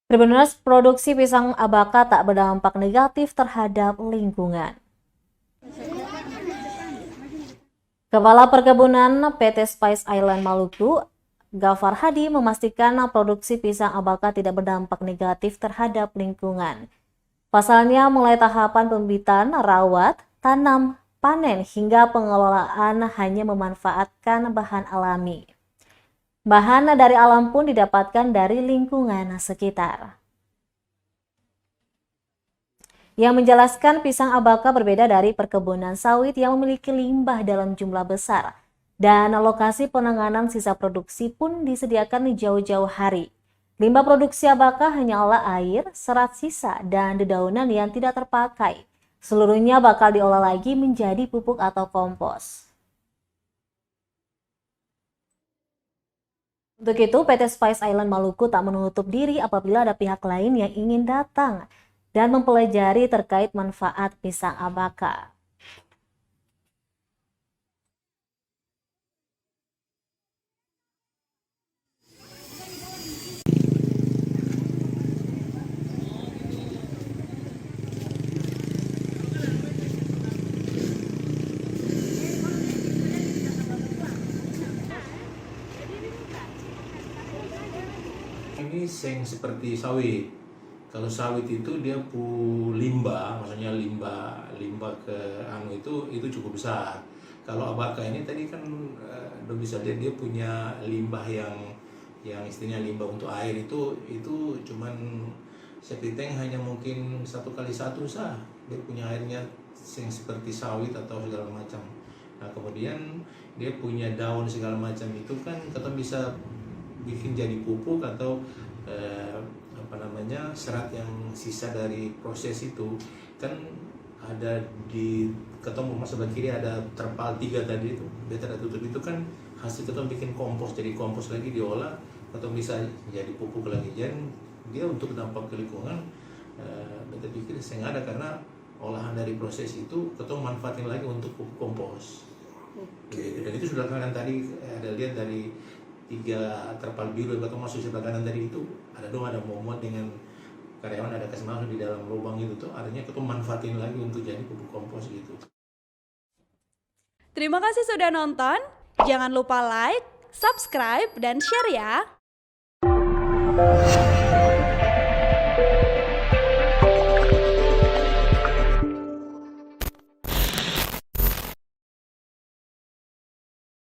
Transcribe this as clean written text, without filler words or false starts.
Tribuners, produksi pisang Abaka tak berdampak negatif terhadap lingkungan. Kepala Perkebunan PT Spice Island Maluku, Gafar Hadi, memastikan produksi pisang Abaka tidak berdampak negatif terhadap lingkungan. Pasalnya, mulai tahapan pembibitan, rawat, tanam, panen, hingga pengelolaan hanya memanfaatkan bahan alami. Bahan dari alam pun didapatkan dari lingkungan sekitar. Yang menjelaskan pisang Abaka berbeda dari perkebunan sawit yang memiliki limbah dalam jumlah besar. Dan lokasi penanganan sisa produksi pun disediakan di jauh-jauh hari. Limbah produksi Abaka hanyalah air, serat sisa, dan dedaunan yang tidak terpakai. Seluruhnya bakal diolah lagi menjadi pupuk atau kompos. Untuk itu, PT Spice Island Maluku tak menutup diri apabila ada pihak lain yang ingin datang dan mempelajari terkait manfaat pisang Abaka. Ini seng seperti sawit. Kalau sawit itu dia limbah, maksudnya limbah ke itu cukup besar. Kalau Abaka ini tadi kan udah bisa lihat dia punya limbah yang istilahnya limbah untuk air itu cuman septic tank hanya mungkin 1x1 sah. Dia punya airnya yang seperti sawit atau segala macam. Nah kemudian dia punya daun segala macam itu kan kita bisa bikin jadi pupuk atau serat yang sisa dari proses itu kan ada di ketemu sebelah kiri ada terpal 3 tadi itu dia tidak tutup itu kan hasil kita bikin kompos jadi kompos lagi diolah atau bisa jadi pupuk lagi dan dia untuk dampak ke lingkungan kita pikir saya ada karena olahan dari proses itu kita manfaatin lagi untuk pupuk kompos. Dan itu sudah kan tadi ada lihat dari 3 terpal biru yang atau masuk sebelah kanan tadi itu ada muat dengan karyawan ada kasih masuk di dalam lubang itu tuh artinya kita manfaatin lagi untuk jadi pupuk kompos gitu. Terima kasih sudah nonton. Jangan lupa like, subscribe, dan share ya.